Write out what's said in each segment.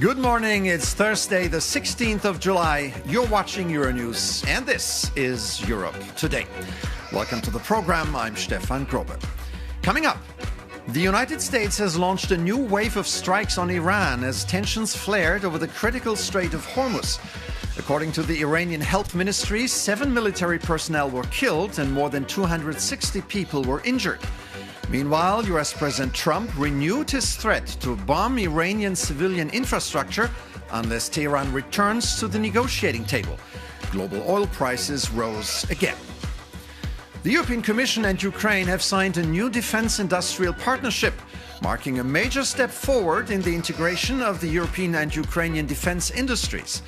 Good morning, it's Thursday, the 16th of July. You're watching Euronews, and this is Europe Today. Welcome to the program, I'm Stefan Grobe. Coming up, the United States has launched a new wave of strikes on Iran as tensions flared over the critical Strait of Hormuz. According to the Iranian Health Ministry, 7 military personnel were killed and more than 260 people were injured. Meanwhile, US President Trump renewed his threat to bomb Iranian civilian infrastructure unless Tehran returns to the negotiating table. Global oil prices rose again. The European Commission and Ukraine have signed a new defense industrial partnership, marking a major step forward in the integration of the European and Ukrainian defense industries.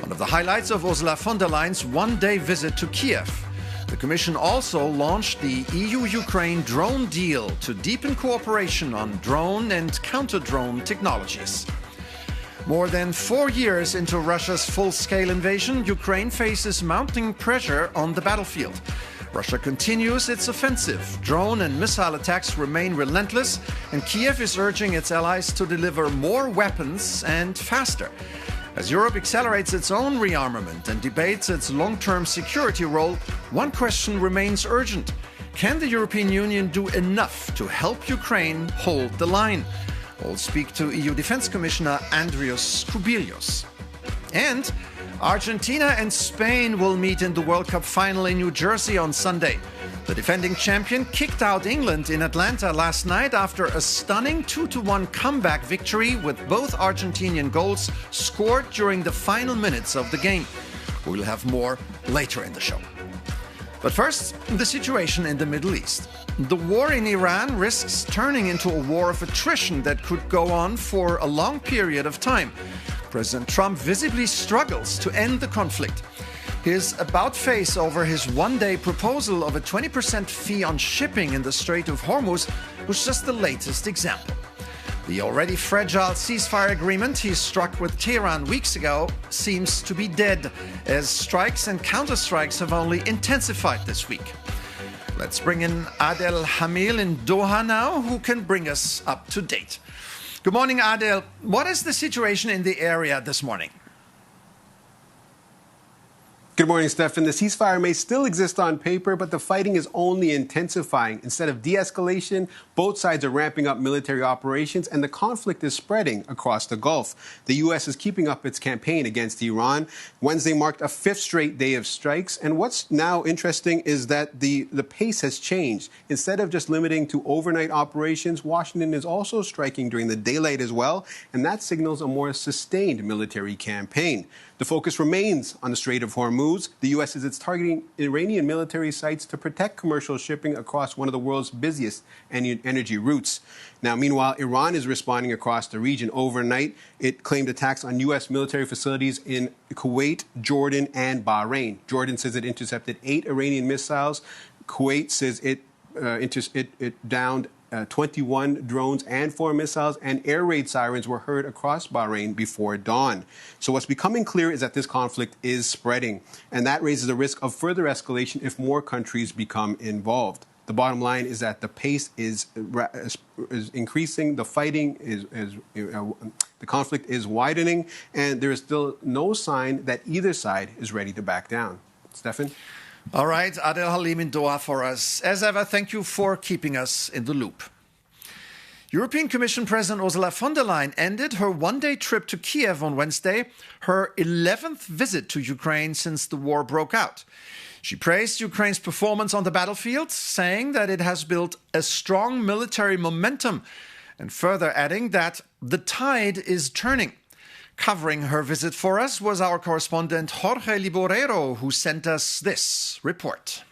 One of the highlights of Ursula von der Leyen's one-day visit to Kyiv. The Commission also launched the EU-Ukraine drone deal to deepen cooperation on drone and counter-drone technologies. More than 4 years into Russia's full-scale invasion, Ukraine faces mounting pressure on the battlefield. Russia continues its offensive. Drone and missile attacks remain relentless, and Kyiv is urging its allies to deliver more weapons and faster. As Europe accelerates its own rearmament and debates its long-term security role, one question remains urgent. Can the European Union do enough to help Ukraine hold the line? We'll speak to EU Defense Commissioner Andrius Kubilius. And Argentina and Spain will meet in the World Cup final in New Jersey on Sunday. The defending champion kicked out England in Atlanta last night after a stunning 2-1 comeback victory with both Argentinian goals scored during the final minutes of the game. We'll have more later in the show. But first, the situation in the Middle East. The war in Iran risks turning into a war of attrition that could go on for a long period of time. President Trump visibly struggles to end the conflict. His about-face over his one-day proposal of a 20% fee on shipping in the Strait of Hormuz was just the latest example. The already fragile ceasefire agreement he struck with Tehran weeks ago seems to be dead, as strikes and counter-strikes have only intensified this week. Let's bring in Adel Hamil in Doha now, who can bring us up to date. Good morning, Adel. What is the situation in the area this morning? Good morning, Stefan. The ceasefire may still exist on paper, but the fighting is only intensifying. Instead of de-escalation, both sides are ramping up military operations, and the conflict is spreading across the Gulf. The U.S. is keeping up its campaign against Iran. Wednesday marked a fifth straight day of strikes, and what's now interesting is that the pace has changed. Instead of just limiting to overnight operations, Washington is also striking during the daylight as well, and that signals a more sustained military campaign. The focus remains on the Strait of Hormuz. The U.S. is targeting Iranian military sites to protect commercial shipping across one of the world's busiest energy routes. Now, meanwhile, Iran is responding across the region. Overnight, it claimed attacks on U.S. military facilities in Kuwait, Jordan, and Bahrain. Jordan says it intercepted 8 Iranian missiles. Kuwait says it downed 21 drones and 4 missiles, and air raid sirens were heard across Bahrain before dawn. So what's becoming clear is that this conflict is spreading, and that raises the risk of further escalation if more countries become involved. The bottom line is that the pace is increasing, the fighting the conflict is widening, and there is still no sign that either side is ready to back down. Stefan? All right, Adel Halim in Doha for us. As ever, thank you for keeping us in the loop. European Commission President Ursula von der Leyen ended her one-day trip to Kyiv on Wednesday, her 11th visit to Ukraine since the war broke out. She praised Ukraine's performance on the battlefield, saying that it has built a strong military momentum, and further adding that the tide is turning. Covering her visit for us was our correspondent Jorge Liborero, who sent us this report.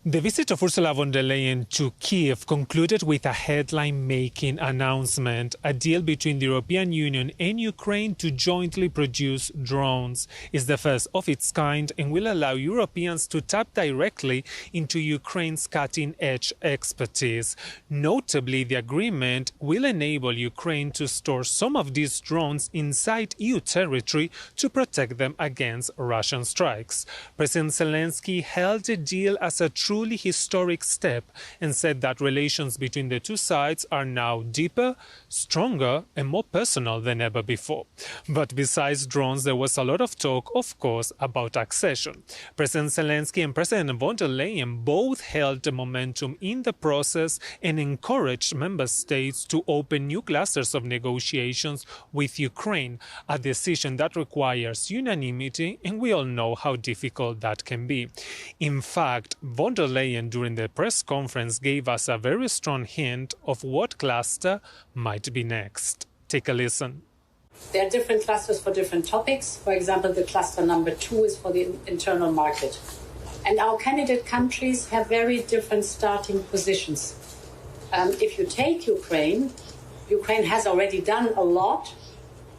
The visit of Ursula von der Leyen to Kyiv concluded with a headline-making announcement, a deal between the European Union and Ukraine to jointly produce drones. It's the first of its kind and will allow Europeans to tap directly into Ukraine's cutting-edge expertise. Notably, the agreement will enable Ukraine to store some of these drones inside EU territory to protect them against Russian strikes. President Zelensky hailed the deal as a truly historic step and said that relations between the two sides are now deeper, stronger and more personal than ever before. But besides drones, there was a lot of talk, of course, about accession. President Zelensky and President von der Leyen both held the momentum in the process and encouraged member states to open new clusters of negotiations with Ukraine, a decision that requires unanimity, and we all know how difficult that can be. In fact, von der Leyen during the press conference gave us a very strong hint of what cluster might be next. Take a listen. There are different clusters for different topics. For example, the cluster number 2 is for the internal market. And our candidate countries have very different starting positions. If you take Ukraine, Ukraine has already done a lot,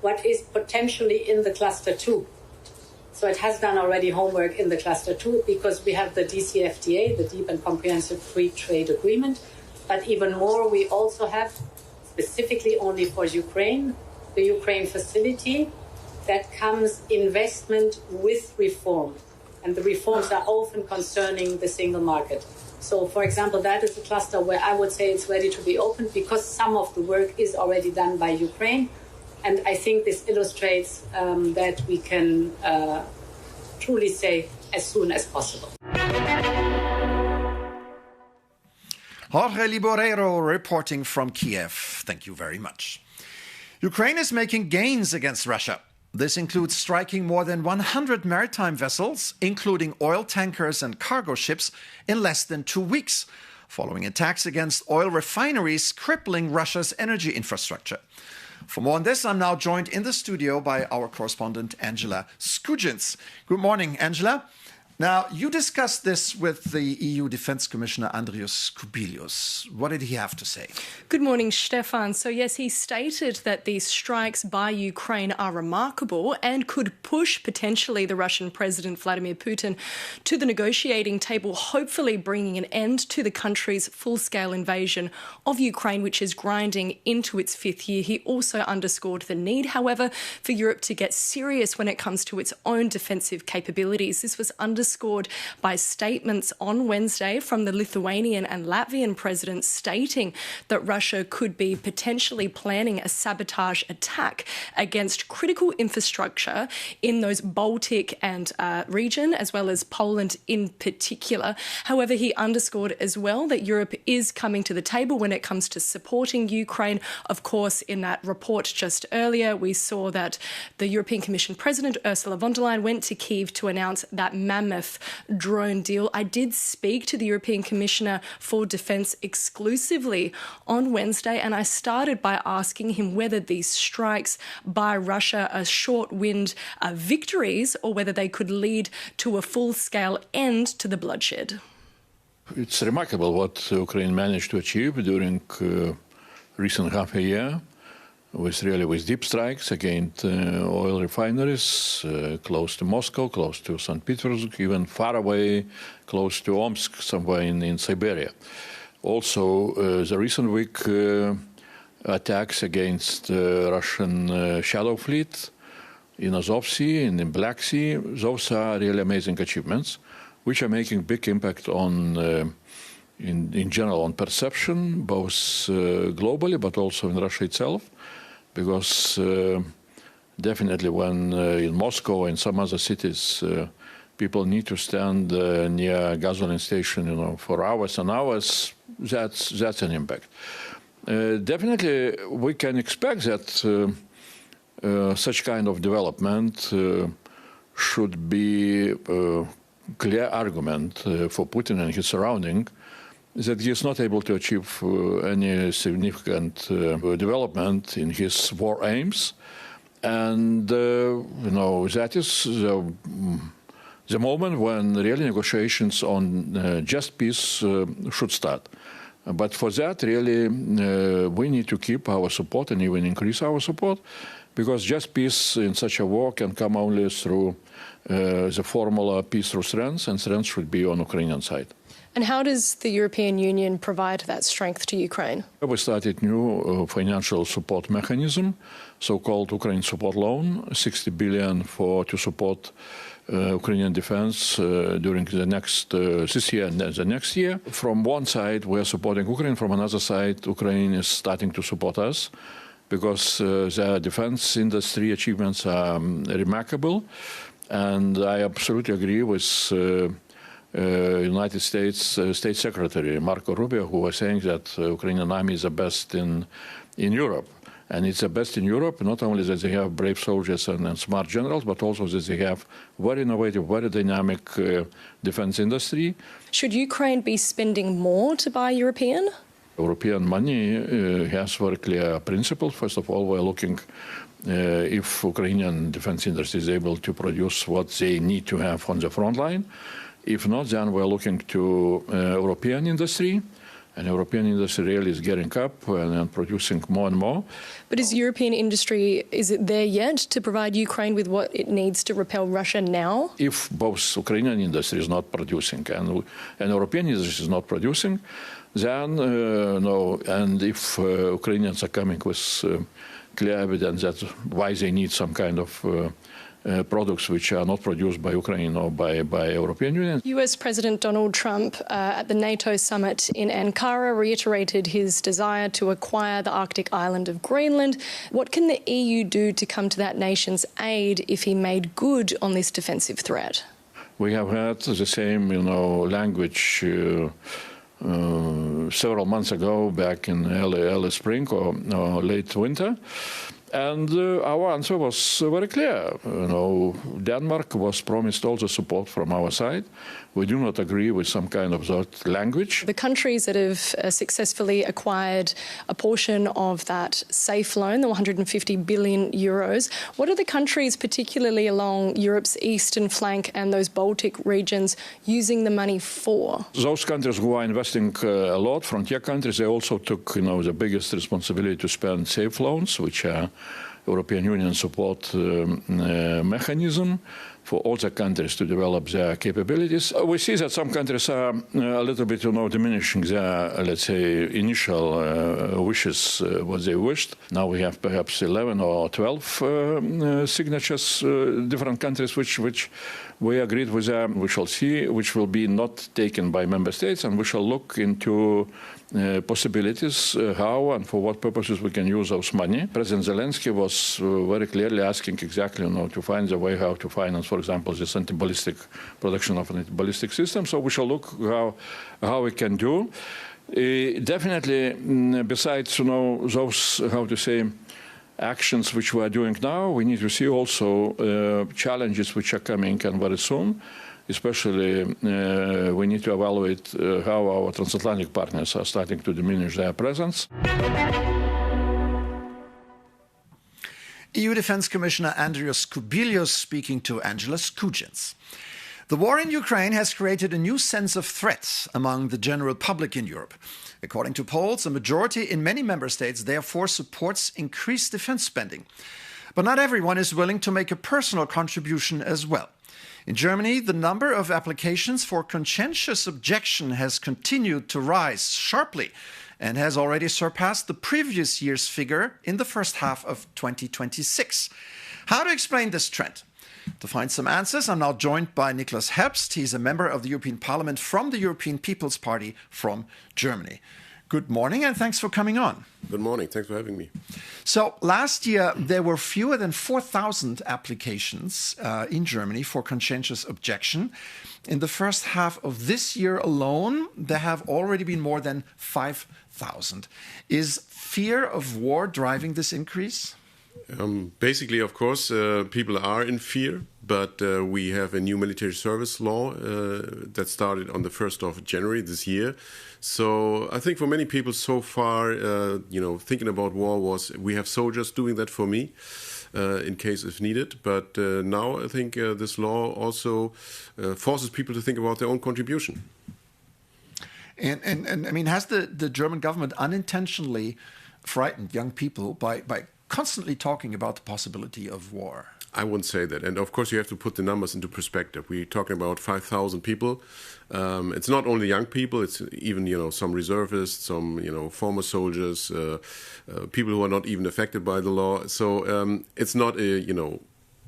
what is potentially in the cluster 2. So it has done already homework in the cluster 2 because we have the DCFTA, the Deep and Comprehensive Free Trade Agreement. But even more, we also have, specifically only for Ukraine, the Ukraine facility that comes investment with reform. And the reforms are often concerning the single market. So, for example, that is a cluster where I would say it's ready to be opened because some of the work is already done by Ukraine. And I think this illustrates that we can truly say as soon as possible. Jorge Liborero reporting from Kiev. Thank you very much. Ukraine is making gains against Russia. This includes striking more than 100 maritime vessels, including oil tankers and cargo ships, in less than 2 weeks, following attacks against oil refineries crippling Russia's energy infrastructure. For more on this, I'm now joined in the studio by our correspondent, Angela Skujins. Good morning, Angela. Now, you discussed this with the EU Defence Commissioner Andrius Kubilius. What did he have to say? Good morning, Stefan. So, yes, he stated that these strikes by Ukraine are remarkable and could push potentially the Russian President Vladimir Putin to the negotiating table, hopefully bringing an end to the country's full-scale invasion of Ukraine, which is grinding into its 5th year. He also underscored the need, however, for Europe to get serious when it comes to its own defensive capabilities. This was underscored by statements on Wednesday from the Lithuanian and Latvian presidents stating that Russia could be potentially planning a sabotage attack against critical infrastructure in those Baltic and region, as well as Poland in particular. However, he underscored as well that Europe is coming to the table when it comes to supporting Ukraine. Of course, in that report just earlier, we saw that the European Commission President Ursula von der Leyen went to Kyiv to announce that mammoth drone deal. I did speak to the European Commissioner for Defence exclusively on Wednesday, and I started by asking him whether these strikes by Russia are short-wind victories or whether they could lead to a full-scale end to the bloodshed. It's remarkable what Ukraine managed to achieve during recent half a year. With deep strikes against oil refineries close to Moscow, close to St. Petersburg, even far away, close to Omsk, somewhere in Siberia. Also, the recent week attacks against Russian shadow fleet in Azov Sea and in Black Sea, those are really amazing achievements, which are making big impact on, in general, on perception, both globally but also in Russia itself. Because definitely when in Moscow and some other cities, people need to stand near a gasoline station, for hours and hours, that's an impact. Definitely, we can expect that such kind of development should be a clear argument for Putin and his surrounding that he is not able to achieve any significant development in his war aims. And, that is the the moment when really negotiations on just peace should start. But for that, really, we need to keep our support and even increase our support, because just peace in such a war can come only through the formula peace through strength, and strength should be on Ukrainian side. And how does the European Union provide that strength to Ukraine? We started new financial support mechanism, so-called Ukraine support loan, 60 billion to support Ukrainian defense during the next this year and the next year. From one side, we are supporting Ukraine. From another side, Ukraine is starting to support us, because their defense industry achievements are remarkable. And I absolutely agree with United States State Secretary Marco Rubio, who was saying that Ukrainian army is the best in Europe. And it's the best in Europe, not only that they have brave soldiers and smart generals, but also that they have very innovative, very dynamic defense industry. Should Ukraine be spending more to buy European? European money has very clear principles. First of all, we're looking if Ukrainian defense industry is able to produce what they need to have on the front line. If not, then we're looking to European industry. And European industry really is getting up and producing more and more. But is European industry, is it there yet to provide Ukraine with what it needs to repel Russia now? If both Ukrainian industry is not producing and European industry is not producing, then no. And if Ukrainians are coming with clear evidence that why they need some kind of products which are not produced by Ukraine or by European Union. US President Donald Trump at the NATO summit in Ankara reiterated his desire to acquire the Arctic island of Greenland. What can the EU do to come to that nation's aid if he made good on this defensive threat? We have had the same, language several months ago, back in early spring or late winter. And our answer was very clear. Denmark was promised also support from our side. We do not agree with some kind of that language. The countries that have successfully acquired a portion of that safe loan, the 150 billion euros, what are the countries, particularly along Europe's eastern flank and those Baltic regions, using the money for? Those countries who are investing a lot, frontier countries, they also took, the biggest responsibility to spend safe loans, which are European Union support mechanism for all the countries to develop their capabilities. We see that some countries are a little bit, diminishing their, let's say, initial wishes, what they wished. Now we have perhaps 11 or 12 signatures, different countries which we agreed with them. We shall see which will be not taken by member states, and we shall look into possibilities, how and for what purposes we can use those money. President Zelensky was very clearly asking exactly, to find a way how to finance, for example, this anti-ballistic production of an anti-ballistic system. So we shall look how we can do. Definitely, besides, those, actions which we are doing now, we need to see also challenges which are coming and very soon. Especially, we need to evaluate how our transatlantic partners are starting to diminish their presence. EU Defense Commissioner Andrius Kubilius speaking to Angela Skujins. The war in Ukraine has created a new sense of threat among the general public in Europe. According to polls, a majority in many member states therefore supports increased defense spending. But not everyone is willing to make a personal contribution as well. In Germany, the number of applications for conscientious objection has continued to rise sharply and has already surpassed the previous year's figure in the first half of 2026. How to explain this trend? To find some answers, I'm now joined by Niklas Herbst. He's a member of the European Parliament from the European People's Party from Germany. Good morning and thanks for coming on. Good morning. Thanks for having me. So last year, there were fewer than 4,000 applications in Germany for conscientious objection. In the first half of this year alone, there have already been more than 5,000. Is fear of war driving this increase? Basically, of course, people are in fear, but we have a new military service law that started on the 1st of January this year. So I think for many people so far, thinking about war was, we have soldiers doing that for me. in case if needed. But now I think this law also forces people to think about their own contribution. And I mean, has the German government unintentionally frightened young people by constantly talking about the possibility of war? I wouldn't say that. And of course, you have to put the numbers into perspective. We're talking about 5,000 people. It's not only young people, it's even, some reservists, some, former soldiers, people who are not even affected by the law. So it's not a,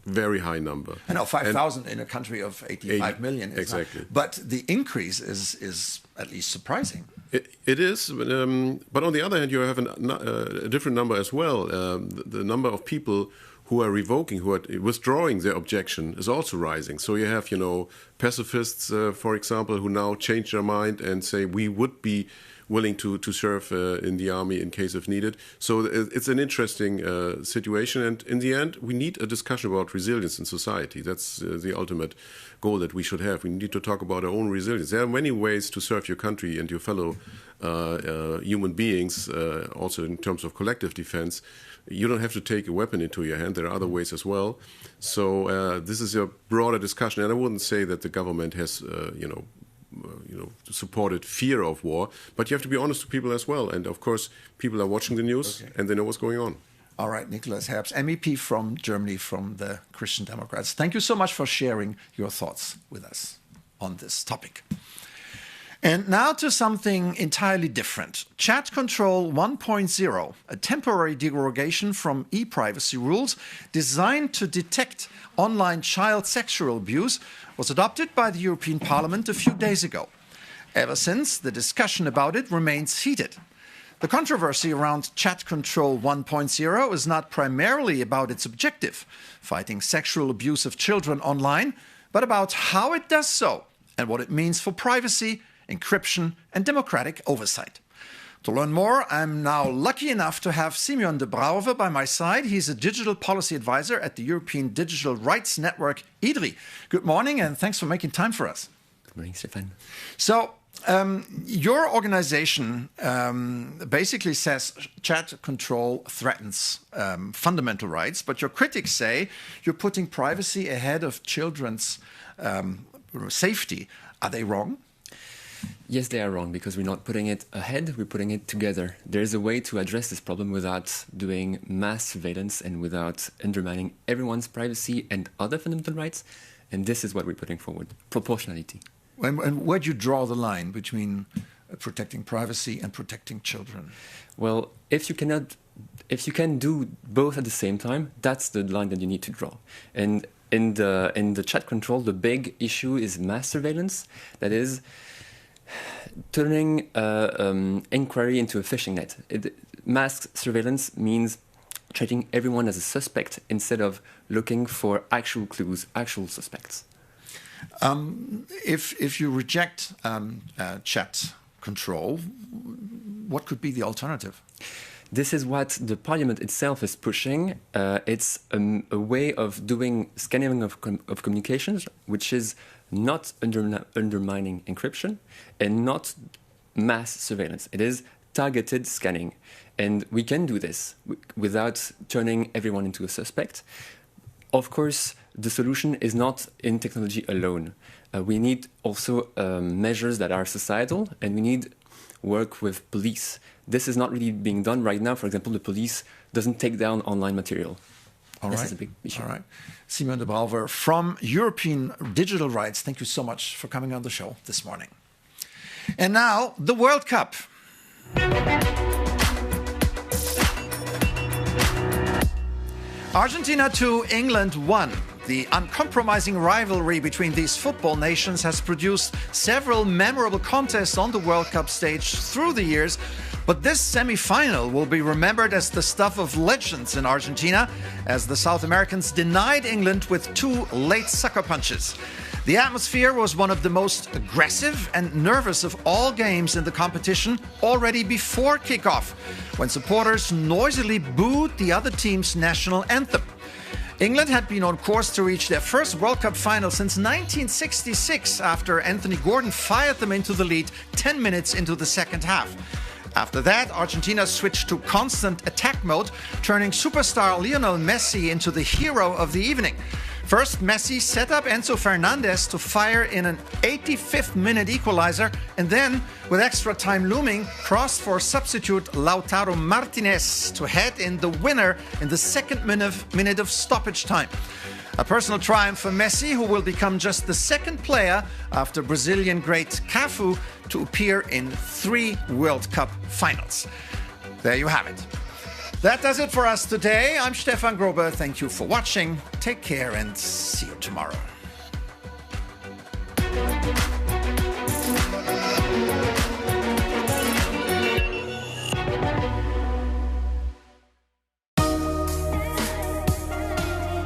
very high number. I know, 5,000 in a country of 85 million. Exactly. But the increase is at least surprising. It is, but on the other hand, you have a different number as well. The number of people who are revoking, who are withdrawing their objection is also rising. So you have, pacifists, for example, who now change their mind and say we would be willing to serve in the army in case if needed. So it's an interesting situation. And in the end, we need a discussion about resilience in society. That's the ultimate goal that we should have. We need to talk about our own resilience. There are many ways to serve your country and your fellow human beings, also in terms of collective defense. You don't have to take a weapon into your hand. There are other ways as well. So this is a broader discussion. And I wouldn't say that the government has, supported fear of war, but you have to be honest to people as well. And of course, people are watching the news and they know what's going on. All right, Nicholas Herbst, MEP from Germany, from the Christian Democrats. Thank you so much for sharing your thoughts with us on this topic. And now to something entirely different. Chat Control 1.0, a temporary derogation from e-privacy rules designed to detect online child sexual abuse, was adopted by the European Parliament a few days ago. Ever since, the discussion about it remains heated. The controversy around Chat Control 1.0 is not primarily about its objective, fighting sexual abuse of children online, but about how it does so and what it means for privacy, encryption, and democratic oversight. To learn more, I'm now lucky enough to have Simeon de Brouwer by my side. He's a digital policy advisor at the European Digital Rights Network, IDRI. Good morning, and thanks for making time for us. Good morning, Stefan. So, your organization basically says chat control threatens fundamental rights, but your critics say you're putting privacy ahead of children's safety. Are they wrong? Yes, they are wrong, because we're not putting it ahead, we're putting it together. There's a way to address this problem without doing mass surveillance and without undermining everyone's privacy and other fundamental rights, and this is what we're putting forward, proportionality. And where do you draw the line between protecting privacy and protecting children? Well, if you can do both at the same time, that's the line that you need to draw. And in the chat control, the big issue is mass surveillance, that is turning inquiry into a fishing net. Mass surveillance means treating everyone as a suspect instead of looking for actual clues, actual suspects. If you reject chat control, what could be the alternative? This is what the parliament itself is pushing. It's a way of doing scanning of communications, which is not undermining encryption and not mass surveillance. It is targeted scanning. And we can do this without turning everyone into a suspect. Of course, the solution is not in technology alone. We need also measures that are societal, and we need work with police. This is not really being done right now. For example, the police doesn't take down online material. This is a big issue. All right. Simeon de Brouwer from European Digital Rights, thank you so much for coming on the show this morning. And now, the World Cup. Argentina 2, England 1. The uncompromising rivalry between these football nations has produced several memorable contests on the World Cup stage through the years, but this semi-final will be remembered as the stuff of legends in Argentina, as the South Americans denied England with 2 late sucker punches. The atmosphere was one of the most aggressive and nervous of all games in the competition already before kickoff, when supporters noisily booed the other team's national anthem. England had been on course to reach their first World Cup final since 1966 after Anthony Gordon fired them into the lead 10 minutes into the second half. After that, Argentina switched to constant attack mode, turning superstar Lionel Messi into the hero of the evening. First, Messi set up Enzo Fernandez to fire in an 85th minute equalizer, and then, with extra time looming, crossed for substitute Lautaro Martinez to head in the winner in the second minute of stoppage time. A personal triumph for Messi, who will become just the second player after Brazilian great Cafu to appear in 3 World Cup finals. There you have it. That does it for us today. I'm Stefan Grobe. Thank you for watching. Take care and see you tomorrow.